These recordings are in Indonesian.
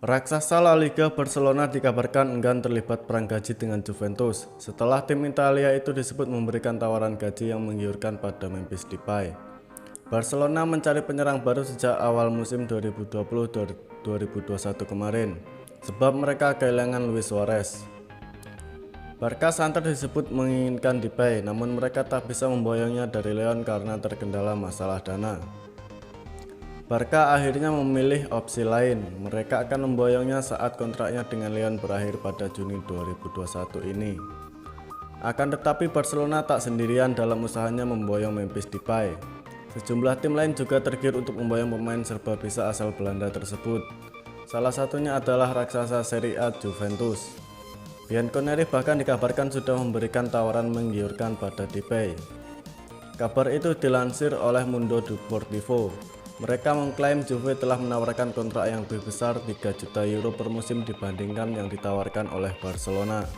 Raksasa La Liga Barcelona dikabarkan enggan terlibat perang gaji dengan Juventus setelah tim Italia itu disebut memberikan tawaran gaji yang menggiurkan pada Memphis Depay. Barcelona mencari penyerang baru sejak awal musim 2020-2021 kemarin, sebab mereka kehilangan Luis Suarez. Barca santer disebut menginginkan Depay, namun mereka tak bisa memboyongnya dari Lyon karena terkendala masalah dana. Barca akhirnya memilih opsi lain. Mereka akan memboyongnya saat kontraknya dengan Lyon berakhir pada Juni 2021 ini. Akan tetapi Barcelona tak sendirian dalam usahanya memboyong Memphis Depay. Sejumlah tim lain juga tergiur untuk memboyong pemain serba bisa asal Belanda tersebut. Salah satunya adalah raksasa Serie A Juventus. Bianconeri bahkan dikabarkan sudah memberikan tawaran menggiurkan pada Depay. Kabar itu dilansir oleh Mundo Deportivo. Mereka mengklaim Juve telah menawarkan kontrak yang lebih besar 3 juta euro per musim dibandingkan yang ditawarkan oleh Barcelona.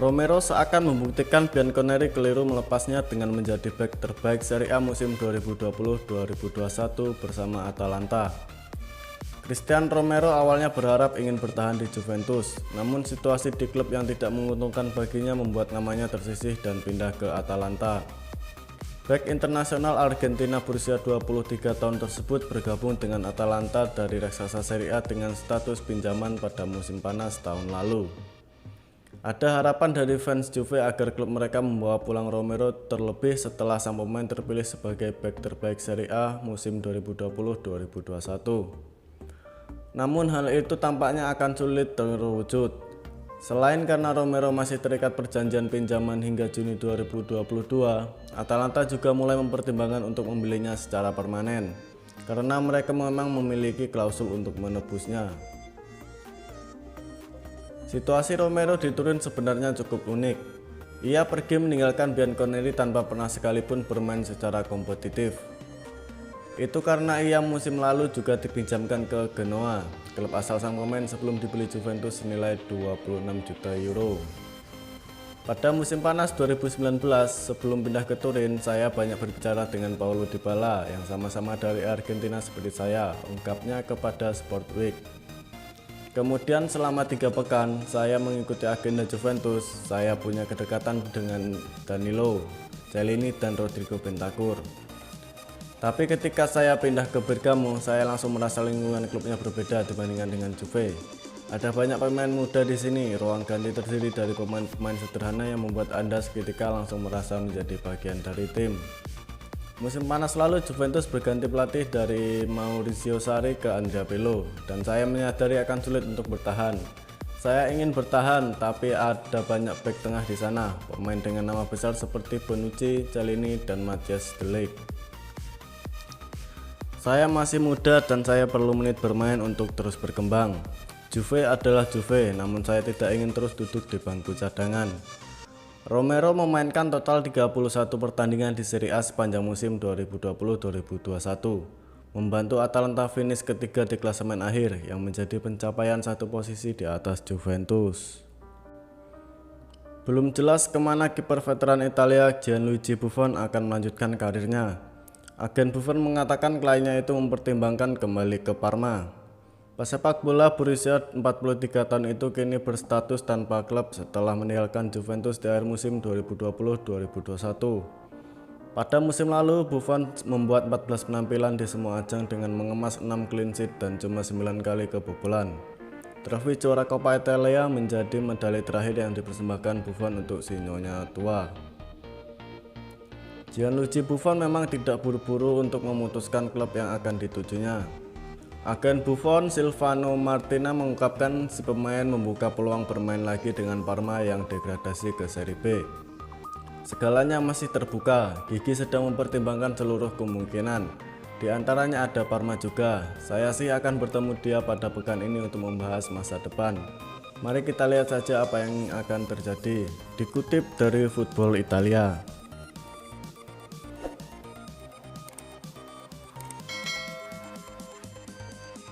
Romero seakan membuktikan Bianconeri keliru melepasnya dengan menjadi bek terbaik Serie A musim 2020-2021 bersama Atalanta. Christian Romero awalnya berharap ingin bertahan di Juventus, namun situasi di klub yang tidak menguntungkan baginya membuat namanya tersisih dan pindah ke Atalanta. Bek internasional Argentina berusia 23 tahun tersebut bergabung dengan Atalanta dari raksasa Serie A dengan status pinjaman pada musim panas tahun lalu. Ada harapan dari fans Juve agar klub mereka membawa pulang Romero terlebih setelah sang pemain terpilih sebagai bek terbaik Serie A musim 2020-2021. Namun hal itu tampaknya akan sulit terwujud. Selain karena Romero masih terikat perjanjian pinjaman hingga Juni 2022, Atalanta juga mulai mempertimbangkan untuk membelinya secara permanen, karena mereka memang memiliki klausul untuk menebusnya. Situasi Romero di Turin sebenarnya cukup unik. Ia pergi meninggalkan Bianconeri tanpa pernah sekalipun bermain secara kompetitif. Itu karena ia musim lalu juga dipinjamkan ke Genoa, klub asal sang pemain sebelum dibeli Juventus senilai 26 juta euro. Pada musim panas 2019, sebelum pindah ke Turin, saya banyak berbicara dengan Paulo Dybala yang sama-sama dari Argentina seperti saya, ungkapnya kepada Sportweek. Kemudian selama 3 pekan, saya mengikuti agenda Juventus. Saya punya kedekatan dengan Danilo, Chiellini, dan Rodrigo Bentancur. Tapi ketika saya pindah ke Bergamo, saya langsung merasa lingkungan klubnya berbeda dibandingkan dengan Juve. Ada banyak pemain muda di sini, ruang ganti terdiri dari pemain-pemain sederhana yang membuat Anda seketika langsung merasa menjadi bagian dari tim. Musim panas lalu Juventus berganti pelatih dari Maurizio Sarri ke Andrea Pirlo, dan saya menyadari akan sulit untuk bertahan. Saya ingin bertahan, tapi ada banyak bek tengah di sana, pemain dengan nama besar seperti Bonucci, Chiellini, dan Matthijs de Ligt. Saya masih muda dan saya perlu menit bermain untuk terus berkembang. Juve adalah Juve, namun saya tidak ingin terus duduk di bangku cadangan. Romero memainkan total 31 pertandingan di Serie A sepanjang musim 2020-2021, membantu Atalanta finish ketiga di klasemen akhir yang menjadi pencapaian satu posisi di atas Juventus. Belum jelas kemana kiper veteran Italia Gianluigi Buffon akan melanjutkan karirnya. Agen Buffon mengatakan kliennya itu mempertimbangkan kembali ke Parma. Pesepak bola berusia 43 tahun itu kini berstatus tanpa klub setelah meninggalkan Juventus di akhir musim 2020-2021. Pada musim lalu, Buffon membuat 14 penampilan di semua ajang dengan mengemas 6 clean sheet dan cuma 9 kali kebobolan. Trofi juara Coppa Italia menjadi medali terakhir yang dipersembahkan Buffon untuk si nyonya tua. Gianluigi Buffon memang tidak buru-buru untuk memutuskan klub yang akan ditujunya. Agen Buffon, Silvano Martina, mengungkapkan si pemain membuka peluang bermain lagi dengan Parma yang degradasi ke Serie B. Segalanya masih terbuka, Gigi sedang mempertimbangkan seluruh kemungkinan. Di antaranya ada Parma juga. Saya sih akan bertemu dia pada pekan ini untuk membahas masa depan. Mari kita lihat saja apa yang akan terjadi. Dikutip dari Football Italia.